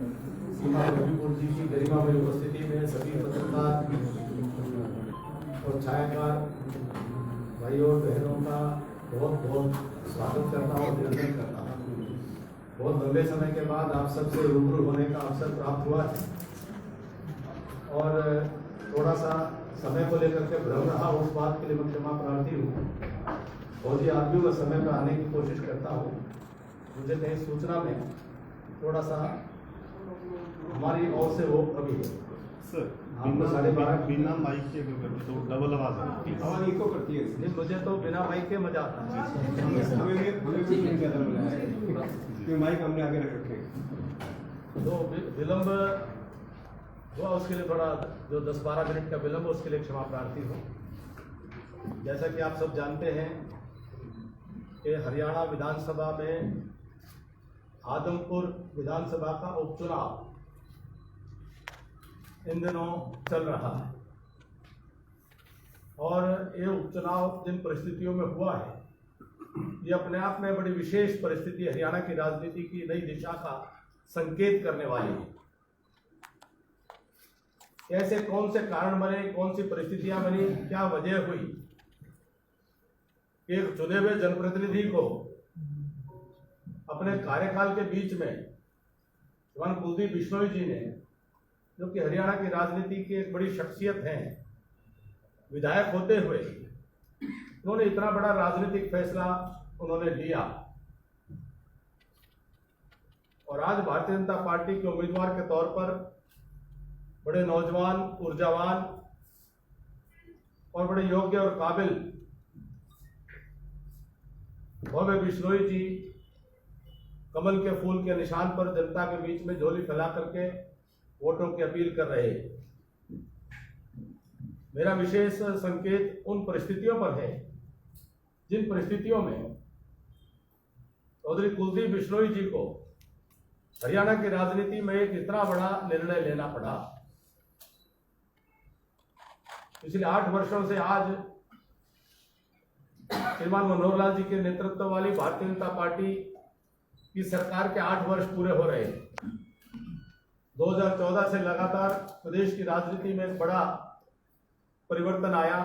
सीमा रविपुर जी की गरिमामय उपस्थिति में सभी पत्रकार और छायाकार भाइयों और बहनों का बहुत बहुत स्वागत करता हूँ, अभिनंदन करता हूँ। बहुत लंबे समय के बाद आप सबसे रूबरू होने का अवसर प्राप्त हुआ है और थोड़ा सा समय को लेकर के भ्रम रहा, उस बात के लिए मैं क्षमा प्रार्थी हूँ। बहुत ही आदमी मैं समय पर आने की कोशिश करता हूँ। मुझे कहीं सूचना में थोड़ा सा हमारी ओर से वो कमी है सर। आपको 12:30 बिना माइक के तो डबल आवाज आवाज इको करती है। नहीं, मुझे तो बिना माइक के मजा आता है। माइक हमने आगे रख रखे तो विलंब हुआ, उसके लिए थोड़ा जो 10-12 मिनट का विलंब, उसके लिए क्षमा प्रार्थी हूँ। जैसा कि आप सब जानते हैं कि हरियाणा विधानसभा में आदमपुर विधानसभा का उपचुनाव इन दिनों चल रहा है और ये उपचुनाव जिन परिस्थितियों में हुआ है, ये अपने आप में बड़ी विशेष परिस्थिति हरियाणा की राजनीति की नई दिशा का संकेत करने वाली है। कैसे कौन से कारण बने, कौन सी परिस्थितियां बनी, क्या वजह हुई, एक चुने हुए जनप्रतिनिधि को अपने कार्यकाल के बीच में श्रीमान कुलदीप बिश्नोई जी ने, जो कि हरियाणा की राजनीति की एक बड़ी शख्सियत हैं, विधायक होते हुए उन्होंने इतना बड़ा राजनीतिक फैसला उन्होंने लिया और आज भारतीय जनता पार्टी के उम्मीदवार के तौर पर बड़े नौजवान, ऊर्जावान और बड़े योग्य और काबिल भव्य बिश्नोई जी कमल के फूल के निशान पर जनता के बीच में झोली फैला करके वोटों की अपील कर रहे हैं। मेरा विशेष संकेत उन परिस्थितियों पर है जिन परिस्थितियों में चौधरी कुलदीप बिश्नोई जी को हरियाणा की राजनीति में एक इतना बड़ा निर्णय लेना पड़ा। पिछले 8 वर्षों से आज श्रीमान मनोहर लाल जी के नेतृत्व वाली भारतीय जनता पार्टी की सरकार के 8 वर्ष पूरे हो रहे हैं। 2014 से लगातार प्रदेश की राजनीति में एक बड़ा परिवर्तन आया,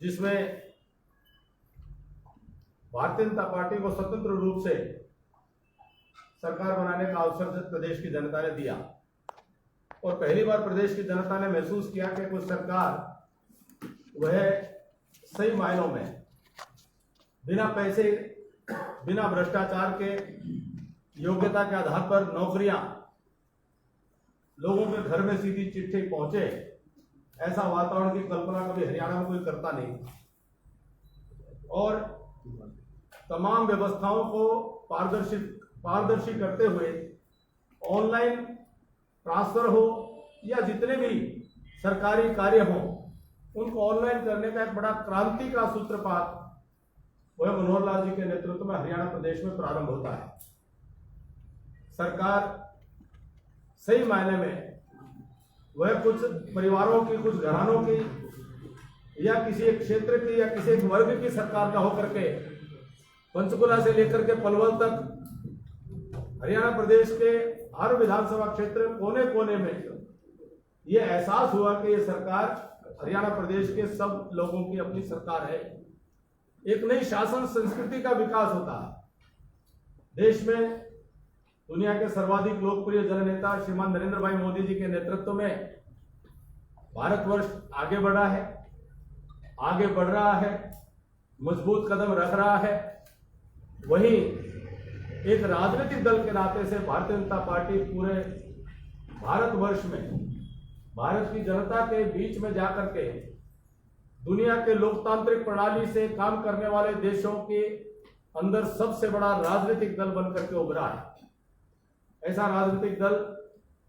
जिसमें भारतीय जनता पार्टी को स्वतंत्र रूप से सरकार बनाने का अवसर प्रदेश की जनता ने दिया और पहली बार प्रदेश की जनता ने महसूस किया कि कुछ सरकार वह सही मायनों में बिना पैसे, बिना भ्रष्टाचार के, योग्यता के आधार पर नौकरियां लोगों के घर में सीधी चिट्ठी पहुंचे, ऐसा वातावरण की कल्पना कभी हरियाणा में कोई करता नहीं। और तमाम व्यवस्थाओं को पारदर्शी करते हुए ऑनलाइन ट्रांसफर हो या जितने भी सरकारी कार्य हो, उनको ऑनलाइन करने का एक बड़ा क्रांति का सूत्रपात वह मनोहर लाल जी के नेतृत्व में हरियाणा प्रदेश में प्रारंभ होता है। सरकार सही मायने में वह कुछ परिवारों की, कुछ घरानों की या किसी एक क्षेत्र की या किसी एक वर्ग की सरकार का होकर के पंचकुला से लेकर के पलवल तक हरियाणा प्रदेश के हर विधानसभा क्षेत्र कोने कोने में यह एहसास हुआ कि यह सरकार हरियाणा प्रदेश के सब लोगों की अपनी सरकार है। एक नई शासन संस्कृति का विकास होता है। देश में दुनिया के सर्वाधिक लोकप्रिय जननेता श्रीमान नरेंद्र भाई मोदी जी के नेतृत्व में भारतवर्ष आगे बढ़ा है, आगे बढ़ रहा है, मजबूत कदम रख रहा है। वहीं एक राजनीतिक दल के नाते से भारतीय जनता पार्टी पूरे भारतवर्ष में भारत की जनता के बीच में जाकर के दुनिया के लोकतांत्रिक प्रणाली से काम करने वाले देशों के अंदर सबसे बड़ा राजनीतिक दल बनकर के उभरा है। ऐसा राजनीतिक दल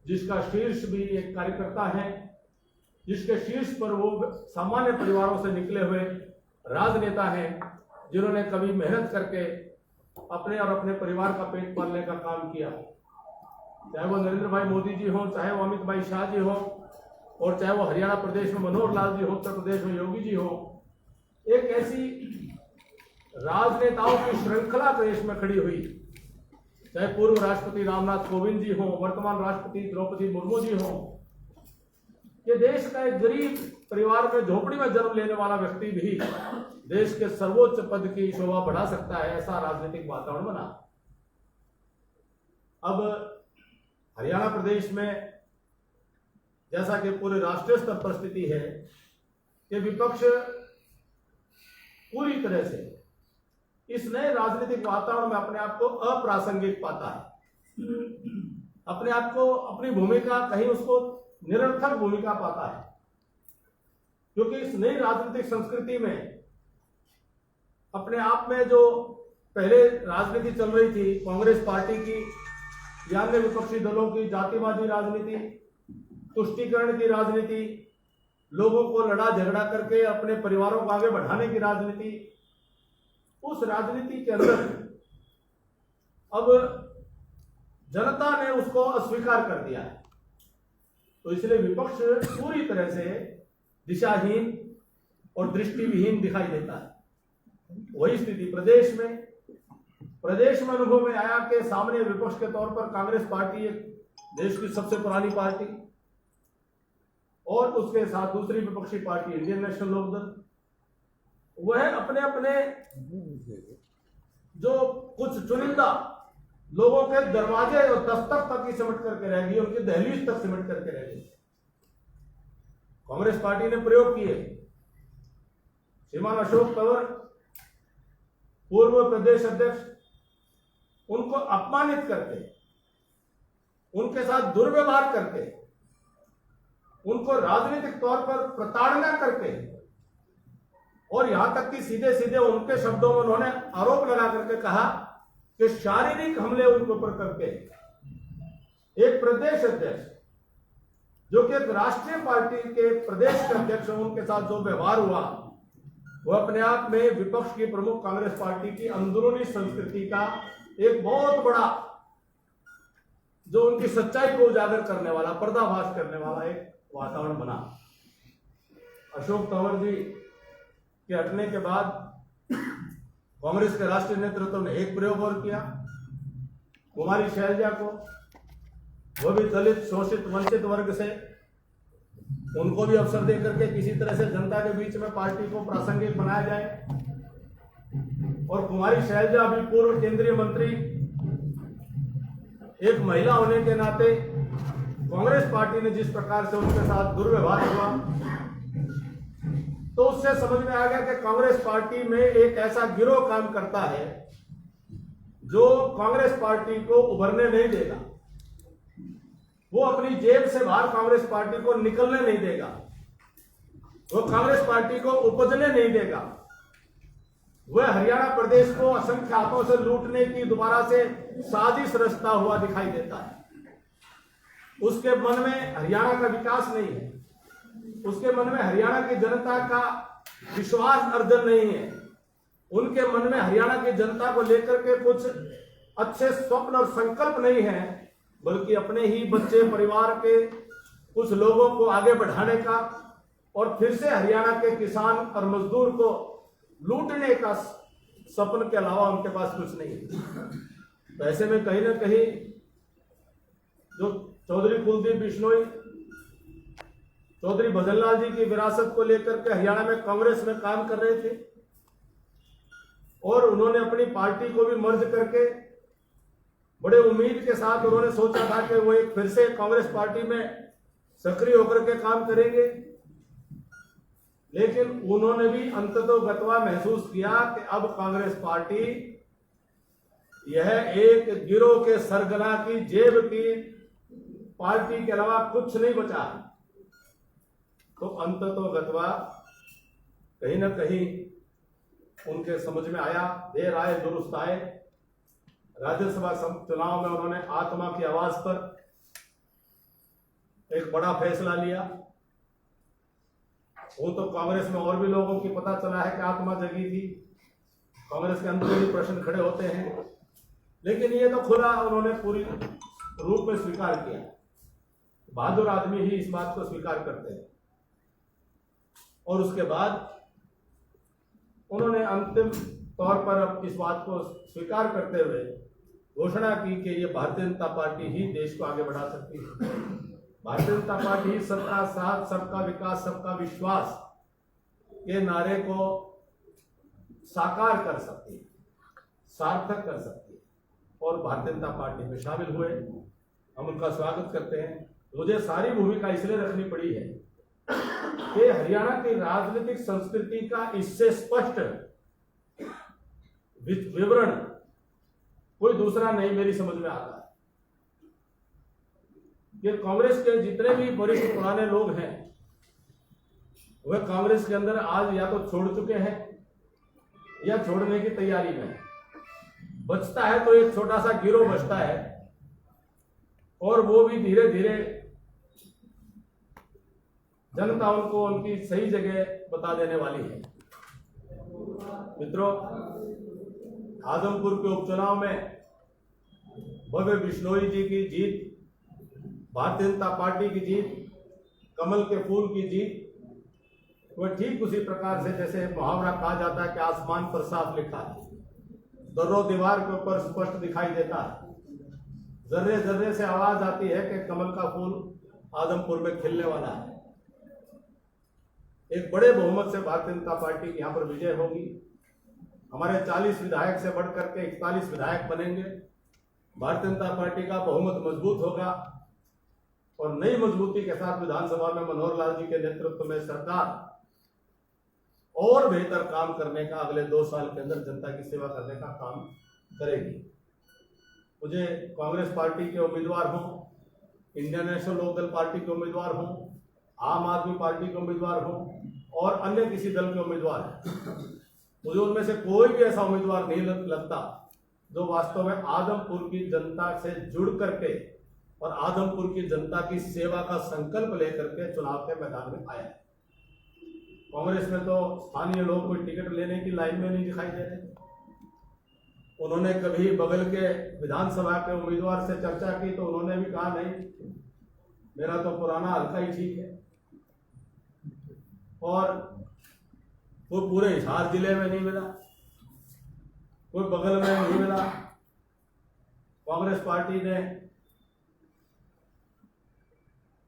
जिसका शीर्ष भी एक कार्यकर्ता है, जिसके शीर्ष पर वो सामान्य परिवारों से निकले हुए राजनेता हैं, जिन्होंने कभी मेहनत करके अपने और अपने परिवार का पेट पालने का काम किया। चाहे वो नरेंद्र भाई मोदी जी हो, चाहे वो अमित भाई शाह जी हो, और चाहे वो हरियाणा प्रदेश में मनोहर लाल जी हो, उत्तर प्रदेश में योगी जी हो। एक ऐसी राजनेताओं की श्रृंखला देश में खड़ी हुई चाहे पूर्व राष्ट्रपति रामनाथ कोविंद जी हों, वर्तमान राष्ट्रपति द्रौपदी मुर्मू जी हों, ये देश का एक गरीब परिवार में झोपड़ी में जन्म लेने वाला व्यक्ति भी देश के सर्वोच्च पद की शोभा बढ़ा सकता है, ऐसा राजनीतिक वातावरण बना। अब हरियाणा प्रदेश में जैसा कि पूरे राष्ट्रीय स्तर पर स्थिति है कि विपक्ष पूरी तरह से इस नए राजनीतिक वातावरण में अपने आप को अप्रासंगिक पाता है, अपने आप को, अपनी भूमिका कहीं उसको निरर्थक भूमिका पाता है, क्योंकि इस नई राजनीतिक संस्कृति में अपने आप में जो पहले राजनीति चल रही थी कांग्रेस पार्टी की या अन्य विपक्षी दलों की, जातिवादी राजनीति, तुष्टीकरण की राजनीति, लोगों को लड़ा झगड़ा करके अपने परिवारों को आगे बढ़ाने की राजनीति, उस राजनीति के अंदर अब जनता ने उसको अस्वीकार कर दिया है। तो इसलिए विपक्ष पूरी तरह से दिशाहीन और दृष्टिविहीन दिखाई देता है। वही स्थिति प्रदेश में अनुभव में आया कि सामने विपक्ष के तौर पर कांग्रेस पार्टी एक देश की सबसे पुरानी पार्टी और उसके साथ दूसरी विपक्षी पार्टी इंडियन नेशनल लोकदल, वह अपने अपने जो कुछ चुनिंदा लोगों के दरवाजे और दस्तक तक ही सिमट करके रह गई, उनकी दहलीज तक सिमट करके रह गई। कांग्रेस पार्टी ने प्रयोग किए, श्रीमान अशोक तंवर पूर्व प्रदेश अध्यक्ष, उनको अपमानित करके, उनके साथ दुर्व्यवहार करके, उनको राजनीतिक तौर पर प्रताड़ना करके और यहां तक कि सीधे सीधे उनके शब्दों में उन्होंने आरोप लगा करके कहा कि शारीरिक हमले उनके ऊपर करके एक प्रदेश अध्यक्ष जो कि एक राष्ट्रीय पार्टी के प्रदेश के अध्यक्ष हैं, उनके साथ जो व्यवहार हुआ वो अपने आप में विपक्ष की प्रमुख कांग्रेस पार्टी की अंदरूनी संस्कृति का एक बहुत बड़ा, जो उनकी सच्चाई को उजागर करने वाला, पर्दाफाश करने वाला एक वातावरण बना। अशोक तंवर जी के हटने के बाद कांग्रेस के राष्ट्रीय नेतृत्व ने एक प्रयोग और किया, कुमारी शैलजा को, वो भी दलित, शोषित, वंचित वर्ग से, उनको भी अवसर देकर के किसी तरह से जनता के बीच में पार्टी को प्रासंगिक बनाया जाए। और कुमारी शैलजा भी पूर्व केंद्रीय मंत्री, एक महिला होने के नाते कांग्रेस पार्टी ने जिस प्रकार से उनके साथ दुर्व्यवहार हुआ, तो उससे समझ में आ गया कि कांग्रेस पार्टी में एक ऐसा गिरोह काम करता है जो कांग्रेस पार्टी को उभरने नहीं देगा, वो अपनी जेब से बाहर कांग्रेस पार्टी को निकलने नहीं देगा, वो कांग्रेस पार्टी को उपजने नहीं देगा, वह हरियाणा प्रदेश को असंख्य हाथों से लूटने की दोबारा से साजिश रचता हुआ दिखाई देता है। उसके मन में हरियाणा का विकास नहीं है, उसके मन में हरियाणा की जनता का विश्वास अर्जन नहीं है, उनके मन में हरियाणा की जनता को लेकर के कुछ अच्छे स्वप्न और संकल्प नहीं है, बल्कि अपने ही बच्चे परिवार के कुछ लोगों को आगे बढ़ाने का और फिर से हरियाणा के किसान और मजदूर को लूटने का सपन के अलावा उनके पास कुछ नहीं है। तो ऐसे में कहीं ना कहीं जो चौधरी कुलदीप बिश्नोई, चौधरी भजनलाल जी की विरासत को लेकर के हरियाणा में कांग्रेस में काम कर रहे थे और उन्होंने अपनी पार्टी को भी मर्ज करके बड़े उम्मीद के साथ उन्होंने सोचा था कि वो एक फिर से कांग्रेस पार्टी में सक्रिय होकर के काम करेंगे, लेकिन उन्होंने भी अंततोगत्वा महसूस किया कि अब कांग्रेस पार्टी यह एक गिरोह के सरगना की जेब की पार्टी के अलावा कुछ नहीं बचा। तो अंततोगत्वा कहीं ना कहीं उनके समझ में आया, देर आए दुरुस्त आए, राज्यसभा चुनाव में उन्होंने आत्मा की आवाज पर एक बड़ा फैसला लिया। वो तो कांग्रेस में और भी लोगों की पता चला है कि आत्मा जगी थी, कांग्रेस के अंदर भी प्रश्न खड़े होते हैं, लेकिन ये तो खुला उन्होंने पूरी रूप में स्वीकार किया। बहादुर आदमी ही इस बात को स्वीकार करते हैं। और उसके बाद उन्होंने अंतिम तौर पर अब इस बात को स्वीकार करते हुए घोषणा की कि ये भारतीय जनता पार्टी ही देश को आगे बढ़ा सकती है। भारतीय जनता पार्टी ही सबका साथ, सबका विकास, सबका विश्वास के नारे को साकार कर सकती है, सार्थक कर सकती है। और भारतीय जनता पार्टी में शामिल हुए, हम उनका स्वागत करते हैं। मुझे सारी भूमिका इसलिए रखनी पड़ी है कि हरियाणा की राजनीतिक संस्कृति का इससे स्पष्ट विवरण कोई दूसरा नहीं मेरी समझ में आता है। ये कांग्रेस के जितने भी वरिष्ठ पुराने लोग हैं वह कांग्रेस के अंदर आज या तो छोड़ चुके हैं या छोड़ने की तैयारी में है। बचता है तो एक छोटा सा गिरोह बचता है, और वो भी धीरे धीरे जनता उनको उनकी सही जगह बता देने वाली है। मित्रों, आदमपुर के उपचुनाव में भव्य बिश्नोई जी की जीत, भारतीय जनता पार्टी की जीत, कमल के फूल की जीत, वह ठीक उसी प्रकार से जैसे मुहावरा कहा जाता है कि आसमान पर साफ लिखा है, दर्रो दीवार के ऊपर स्पष्ट दिखाई देता है। जर्रे जर्रे से आवाज आती है कि कमल का फूल आदमपुर में खिलने वाला है। एक बड़े बहुमत से भारतीय जनता पार्टी की यहां पर विजय होगी। हमारे 40 विधायक से बढ़कर के 41 विधायक बनेंगे। भारतीय जनता पार्टी का बहुमत मजबूत होगा और नई मजबूती के साथ विधानसभा में मनोहर लाल जी के नेतृत्व में सरकार और बेहतर काम करने का, अगले 2 साल के अंदर जनता की सेवा करने का काम करेगी। मुझे कांग्रेस पार्टी के उम्मीदवार हों, इंडियन नेशनल लोकदल पार्टी के उम्मीदवार हों, आम आदमी पार्टी के उम्मीदवार हों और अन्य किसी दल के उम्मीदवार हैं, मुझे उनमें से कोई भी ऐसा उम्मीदवार नहीं लगता जो वास्तव में आदमपुर की जनता से जुड़ करके और आदमपुर की जनता की सेवा का संकल्प लेकर के चुनाव के मैदान में आया है। कांग्रेस में तो स्थानीय लोग कोई टिकट लेने की लाइन में नहीं दिखाई दे रहे। उन्होंने कभी बगल के विधानसभा के उम्मीदवार से चर्चा की तो उन्होंने भी कहा नहीं, मेरा तो पुराना हल्का ही ठीक है। और वो पूरे हिसार जिले में नहीं मिला, कोई बगल में नहीं मिला। कांग्रेस पार्टी ने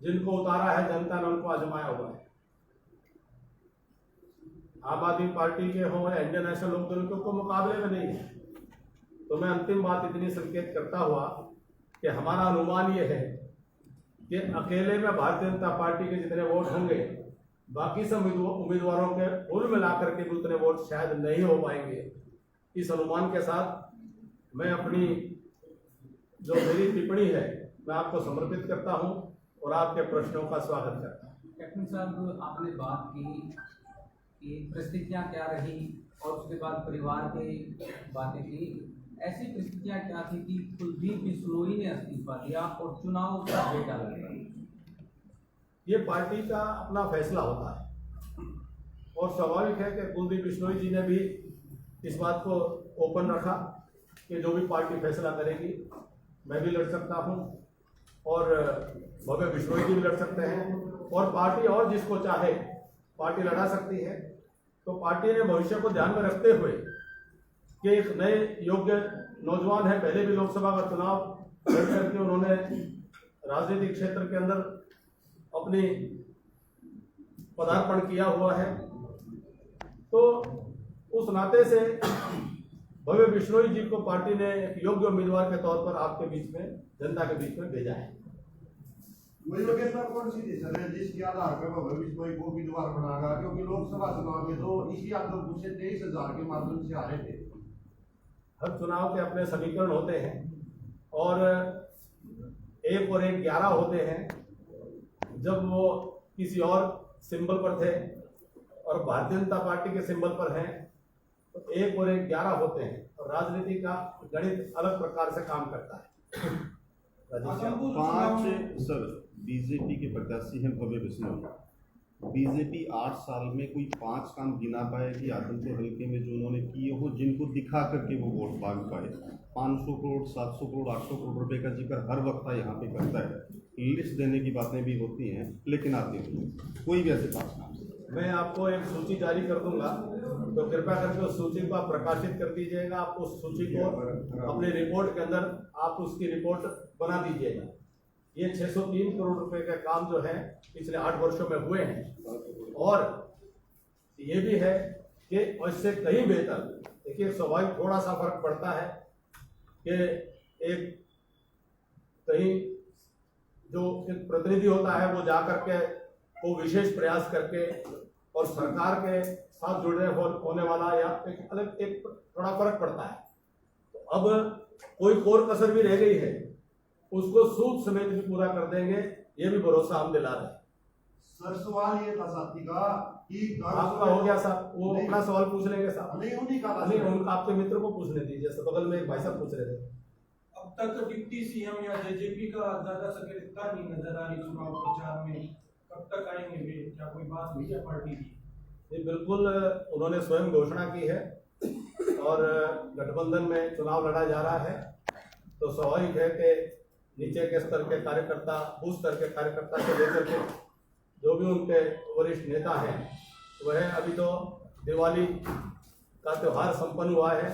जिनको उतारा है जनता ने उनको आजमाया हुआ है। आम आदमी पार्टी के हो या इंडियन नेशनल लोकदल के कोई मुकाबले में नहीं है। तो मैं अंतिम बात इतनी संकेत करता हुआ कि हमारा अनुमान यह है कि अकेले में भारतीय जनता पार्टी के जितने वोट होंगे, बाकी सब उम्मीदवारों के कुल मिलाकर के भी उतने वोट शायद नहीं हो पाएंगे। इस अनुमान के साथ मैं अपनी जो मेरी टिप्पणी है मैं आपको समर्पित करता हूं और आपके प्रश्नों का स्वागत करता हूं। कैप्टन साहब, आपने बात की कि परिस्थितियां क्या रही और उसके बाद परिवार की बातें की। ऐसी परिस्थितियां क्या थी कि कुलदीप बिश्नोई ने इस्तीफा दिया और चुनाव का डेटा लगा? ये पार्टी का अपना फैसला होता है और स्वाभाविक है कि कुलदीप बिश्नोई जी ने भी इस बात को ओपन रखा कि जो भी पार्टी फैसला करेगी मैं भी लड़ सकता हूं और भव्य बिश्नोई जी भी लड़ सकते हैं और पार्टी और जिसको चाहे पार्टी लड़ा सकती है। तो पार्टी ने भविष्य को ध्यान में रखते हुए कि एक नए योग्य नौजवान है, पहले भी लोकसभा का चुनाव लड़ करके उन्होंने राजनीतिक क्षेत्र के अंदर अपनी पदार्पण किया हुआ है, तो उस नाते से भव्य बिश्नोई जी को पार्टी ने एक योग्य उम्मीदवार के तौर पर आपके बीच में, जनता के बीच में भेजा है। वही लोकेशन कौन सी थी सर जिसके आधार पर भव्य बिश्नोई को उम्मीदवार बनागा? क्योंकि लोकसभा चुनाव में तो इसी आदमपुर से 23,000 के माध्यम से आ रहे थे। हर चुनाव के अपने समीकरण होते हैं और 1 और 1 11 होते हैं। जब वो किसी और सिंबल पर थे और भारतीय जनता पार्टी के सिंबल पर हैं तो 1 और 1 11 होते हैं और राजनीति का गणित अलग प्रकार से काम करता है। 5 सर बीजेपी के प्रत्याशी हैं भव्य बिश्नोई। बीजेपी 8 साल में कोई 5 काम गिना पाए कि आदमपुर हल्के में जो उन्होंने किए हो, जिनको दिखा करके वो वोट मांग पाए। 500 करोड़ 700 करोड़ 800 करोड़ रुपए का जिक्र हर वक्त यहाँ पे करता है। लिस्ट देने की बातें भी होती हैं लेकिन आती नहीं, कोई भी ऐसे 5 काम। मैं आपको एक सूची जारी कर दूंगा तो कृपया करके उस सूची को आप प्रकाशित कर दीजिएगा। आप उस सूची को अपनी रिपोर्ट के अंदर आप उसकी रिपोर्ट बना दीजिएगा। ये 603 करोड़ रुपए का काम जो है पिछले 8 वर्षों में हुए हैं, और ये भी है कि इससे कहीं बेहतर, देखिए स्वाभाविक थोड़ा सा फर्क पड़ता है कि एक कहीं जो एक प्रतिनिधि होता है वो जा करके वो विशेष प्रयास करके और सरकार के साथ जुड़ने होने वाला या एक अलग एक थोड़ा फर्क पड़ता है। तो अब कोई कोर कसर भी रह गई है उसको सूद समेत भी पूरा कर देंगे, ये भी भरोसा हम दिला रहे हैं। सर सवाल ये था साथी का कि आपका हो गया साहब, वो अपना सवाल पूछ लेंगे साहब। नहीं उन्हीं का था नहीं, सर। उनका आपके मित्र को पूछने दीजिए, बगल में एक भाई साहब पूछ रहे थे। अब तक तो डिप्टी सीएम या जेजेपी का ज्यादा सक्रियता नहीं नजर आ रही चुनाव प्रचार में, कब तक आएंगे वे? क्या कोई बात हुई है पार्टी की? ये बिल्कुल उन्होंने स्वयं घोषणा की है और गठबंधन में चुनाव लड़ा जा रहा है, तो स्वाभाविक है कि नीचे के स्तर के कार्यकर्ता, उस स्तर के कार्यकर्ता से लेकर के जो भी उनके वरिष्ठ नेता हैं, वह अभी तो दिवाली का त्यौहार संपन्न हुआ है,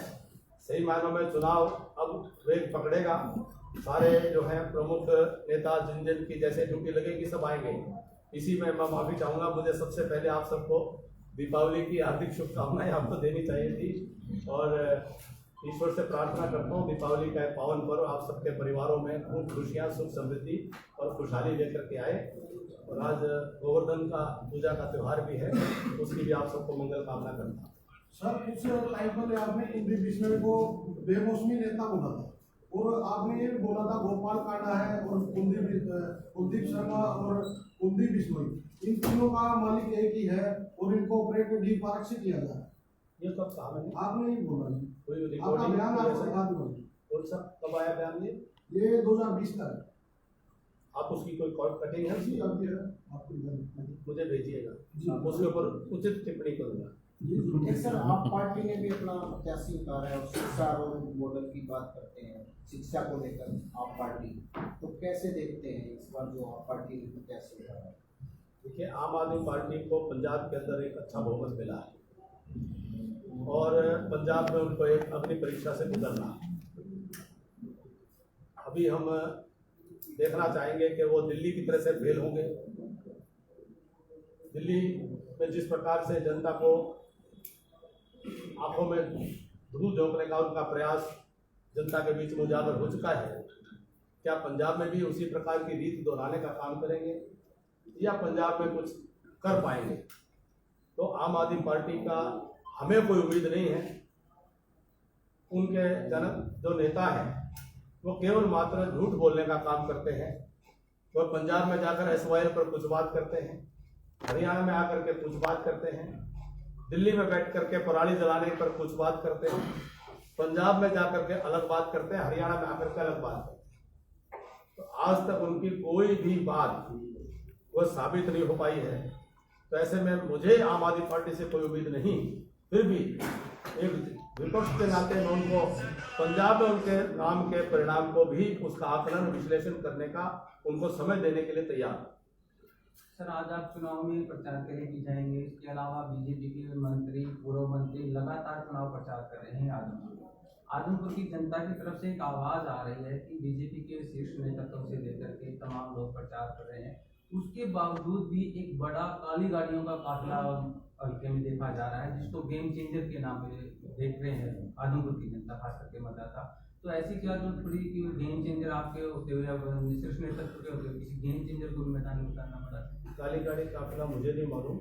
सही मायनों में चुनाव अब वेग पकड़ेगा। सारे जो हैं प्रमुख नेता जिन जिन की जैसे ड्यूटी लगेगी सब आएंगे। इसी में मैं माफी चाहूँगा, मुझे सबसे पहले आप सबको दीपावली की हार्दिक शुभकामनाएं आपको देनी चाहिए थी, और ईश्वर से प्रार्थना करता हूँ दीपावली का पावन पर्व आप सबके परिवारों में खूब खुशियाँ, सुख समृद्धि और खुशहाली लेकर के आए। और आज गोवर्धन का पूजा का त्यौहार भी है, उसकी भी आप सबको मंगल कामना करता हूँ। सर कुछ टाइम पहले आपने कुलदीप बिश्नोई को बेमौसमी नेता बोला था, और आपने ये भी बोला था गोपाल कांडा है और कुलदीप शर्मा और कुलदीप बिश्नोई, इन तीनों का मालिक एक ही है और इनको ऑपरेट डी पार्क से किया जा रहा है। ये कब कहा मैंने? आपने ये बोला जी, कोई आपका रिकॉर्डिंग बयान नहीं है आपको सर? बता दूंगा। कौन सा कब आया बयान ये 2020 का है आप उसकी कोई कटिंग है जी, अभी है आपको इधर। मुझे भेजिएगा, जी। उसके ऊपर उचित टिप्पणी करूंगा। एक सर आप पार्टी ने भी अपना प्रत्याशी उतारा है और शिक्षा और मॉडल की बात करते हैं, शिक्षा को लेकर आप पार्टी, तो कैसे देखते हैं इस बार जो आप पार्टी ने प्रत्याशी उतारा है? देखिए, आम आदमी पार्टी को पंजाब के अंदर एक अच्छा बहुमत मिला है और पंजाब में उनको एक अग्नि परीक्षा से गुजरना है। अभी हम देखना चाहेंगे कि वो दिल्ली की तरह से फेल होंगे। दिल्ली में जिस प्रकार से जनता को आंखों में धूल झोंकने का उनका प्रयास जनता के बीच में उजागर हो चुका है, क्या पंजाब में भी उसी प्रकार की रीत दोहराने का काम करेंगे या पंजाब में कुछ कर पाएंगे? तो आम आदमी पार्टी का हमें कोई उम्मीद नहीं है। उनके जनक जो नेता हैं वो केवल मात्र झूठ बोलने का काम करते हैं। वो पंजाब में जाकर SYL पर कुछ बात करते हैं, हरियाणा में आकर के कुछ बात करते हैं, दिल्ली में बैठ करके पराली जलाने पर कुछ बात करते हैं, पंजाब में जाकर के अलग बात करते हैं, हरियाणा में आकर के अलग बात करते हैं। तो आज तक उनकी कोई भी बात वो साबित नहीं हो पाई है। तो ऐसे में मुझे आम आदमी पार्टी से कोई उम्मीद नहीं, फिर भी एक विपक्ष के नाते में उनको पंजाब में उनके नाम के परिणाम को भी उसका आकलन विश्लेषण करने का उनको समय देने के लिए तैयार हूं। सर आज आप चुनाव में प्रचार के लिए भी जाएंगे, इसके अलावा बीजेपी के मंत्री, पूर्व मंत्री लगातार चुनाव प्रचार कर रहे हैं आजमपुर की जनता की तरफ से एक आवाज आ रही है कि बीजेपी के शीर्ष नेतृत्व से लेकर के तमाम लोग प्रचार कर रहे हैं, उसके बावजूद भी एक बड़ा काली गाड़ियों का काफिला हल्के में देखा जा रहा है, जिसको गेम चेंजर के नाम पे देख रहे हैं आजमपुर की जनता, खास करके मतदाता। तो ऐसी क्या जरूरत पड़ी कि गेम चेंजर आपके होते हुए, शीर्ष नेतृत्व के होते हुए किसी गेम चेंजर को मैदान में उतारना पड़ा? काली गाड़ी काफिला मुझे नहीं मालूम,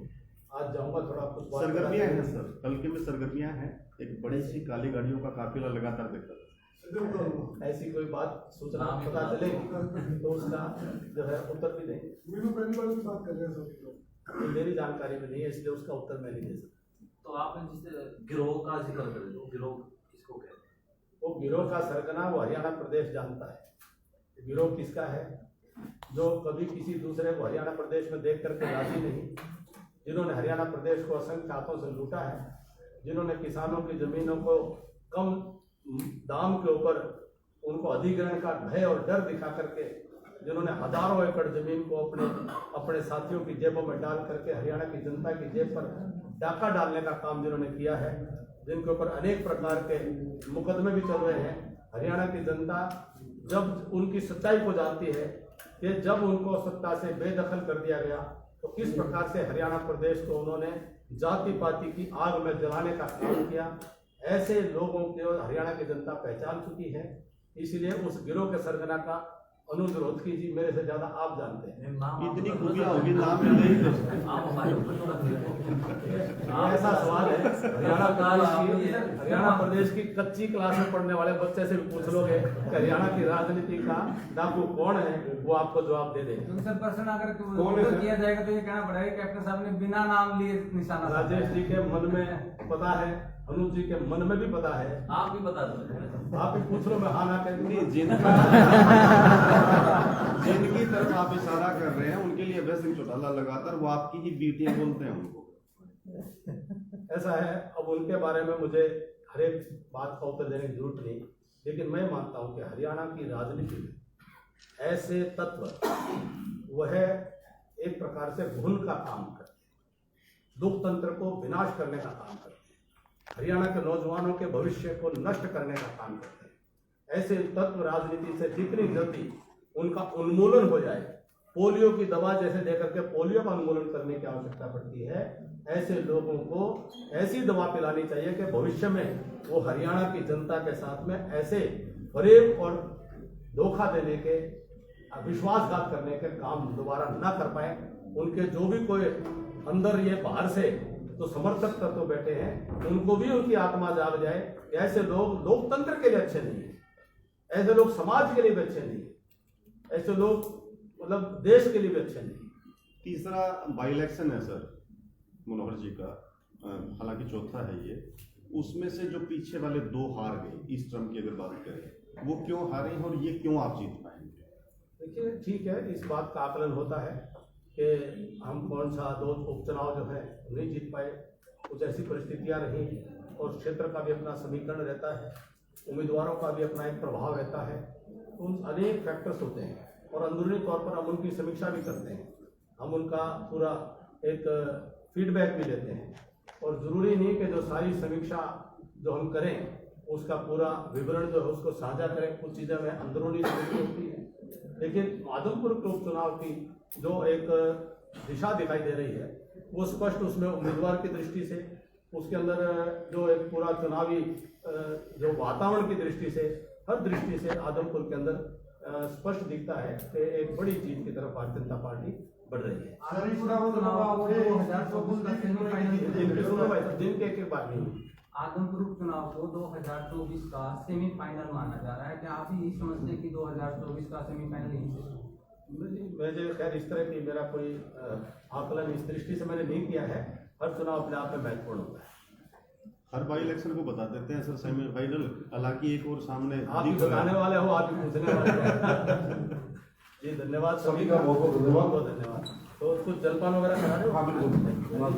आज जाऊंगा थोड़ा कुछ बात सरगर्मियां हैं सर, हल्के में सरगर्मियां हैं, एक बड़ी सी काली गाड़ियों का काफिला लगातार दिख रहा है। ऐसी कोई बात सूचना पता चलेगी तो उसका जो है उत्तर भी देंगे। मीनू पहली बार की बात कर रहे हैं सभी लोग, ये मेरी जानकारी में नहीं है, इसलिए उसका उत्तर मैं नहीं दे सकता। तो आपने जिस गिरोह का जिक्र कर दो, गिरोह किसको कहते हैं? वो गिरोह का सरगना वो हरियाणा प्रदेश जानता है। गिरोह किसका है? जो कभी किसी दूसरे को हरियाणा प्रदेश में देख करके राजी नहीं, जिन्होंने हरियाणा प्रदेश को असंख्य हाथों से लूटा है, जिन्होंने किसानों की जमीनों को कम दाम के ऊपर उनको अधिग्रहण का भय और डर दिखा करके, जिन्होंने हजारों एकड़ जमीन को अपने साथियों की जेबों में डाल करके हरियाणा की जनता की जेब पर डाका डालने का काम जिन्होंने किया है, जिनके ऊपर अनेक प्रकार के मुकदमे भी चल रहे हैं। हरियाणा की जनता जब उनकी सच्चाई को जानती है कि जब उनको सत्ता से बेदखल कर दिया गया तो किस प्रकार से हरियाणा प्रदेश को उन्होंने जाति पाति की आग में जलाने का काम किया, ऐसे लोगों को हरियाणा की जनता पहचान चुकी है। इसलिए उस गिरोह के सरगना का अनुज रोहतगी जी मेरे से ज्यादा आप जानते हैं। इतनी खूबियां होगी नाम में नहीं थे। ऐसा सवाल है, हरियाणा प्रदेश की कच्ची क्लास में पढ़ने वाले बच्चे से भी पूछ लोगे कि हरियाणा की राजनीति का डाकू कौन है, वो आपको जवाब दे देगा। तो सर प्रश्न अगर किया जाएगा तो ये कहना पड़ेगा कैप्टन साहब ने बिना नाम लिए निशाना। राजेश जी के मन में पता है, अनुज जी के मन में भी पता है, आप भी बता दो। आप भी पूछ लो, मैं हाँ ना कह जिनकी तरफ आप इशारा कर रहे हैं उनके लिए अभय सिंह चौटाला लगातार वो आपकी ही बेटियां बोलते हैं उनको। ऐसा है, अब उनके बारे में मुझे हर एक बात का उत्तर देने की जरूरत नहीं, लेकिन मैं मानता हूं कि हरियाणा की राजनीति में ऐसे तत्व वह एक प्रकार से घुन का काम करते हैं, लोकतंत्र को विनाश करने का काम करते हैं, हरियाणा के नौजवानों के भविष्य को नष्ट करने का काम करते हैं। ऐसे तत्व राजनीति से जितनी जल्दी उनका उन्मूलन हो जाए, पोलियो की दवा जैसे देकर के पोलियो का उन्मूलन करने की आवश्यकता पड़ती है, ऐसे लोगों को ऐसी दवा पिलानी चाहिए कि भविष्य में वो हरियाणा की जनता के साथ में ऐसे फरेब और धोखा देने के, विश्वासघात करने के काम दोबारा न कर पाए। उनके जो भी कोई अंदर ये बाहर से तो समर्थक तत्व बैठे हैं, उनको भी उनकी आत्मा जाग जाए कि ऐसे लोग लोकतंत्र के लिए अच्छे नहीं है, ऐसे लोग समाज के लिए भी अच्छे नहीं है, ऐसे लोग मतलब देश के लिए भी अच्छे नहीं। तीसरा बाई इलेक्शन है सर मनोहर जी का, हालांकि चौथा है ये, उसमें से जो पीछे वाले 2 हार गए इस टर्म की अगर बात करें, वो क्यों हारे और ये क्यों आप जीत पाएंगे? देखिए ठीक है, इस बात का आकलन होता है कि हम कौन सा 2 उपचुनाव जो है नहीं जीत पाए, कुछ ऐसी परिस्थितियां रही और क्षेत्र का भी अपना समीकरण रहता है, उम्मीदवारों का भी अपना एक प्रभाव रहता है, तो उन अनेक फैक्टर्स होते हैं और अंदरूनी तौर पर हम उनकी समीक्षा भी करते हैं, हम उनका पूरा एक फीडबैक भी लेते हैं और ज़रूरी नहीं कि जो सारी समीक्षा जो हम करें उसका पूरा विवरण जो है उसको साझा करें, कुछ चीज़ें में अंदरूनी होती है। लेकिन आदमपुर के उपचुनाव की जो एक दिशा दिखाई दे रही है वो स्पष्ट उसमें उम्मीदवार की दृष्टि से, उसके अंदर जो एक पूरा चुनावी जो वातावरण की दृष्टि से, हर दृष्टि से आदमपुर के अंदर स्पष्ट दिखता है कि एक बड़ी जीत की तरफ भारतीय जनता पार्टी बढ़ रही है। दिन के एक बात नहीं, आदमपुर उपचुनाव को 2024 का सेमीफाइनल माना जा रहा है, क्या आप ही समझते हैं कि 2024 का सेमीफाइनल यहीं से? मुझे खैर इस तरह की मेरा कोई आकलन इस दृष्टि से मैंने नहीं किया है, हर चुनाव अपने आप में महत्वपूर्ण होता है। हर बाई इलेक्शन को बता देते हैं सर सेमीफाइनल, हालांकि एक और सामने आप ही बताने वाले हो, आप ही पूछने वाले जी, धन्यवाद सभी का, बहुत बहुत धन्यवाद। तो कुछ जलपान वगैरह करा रहे हो?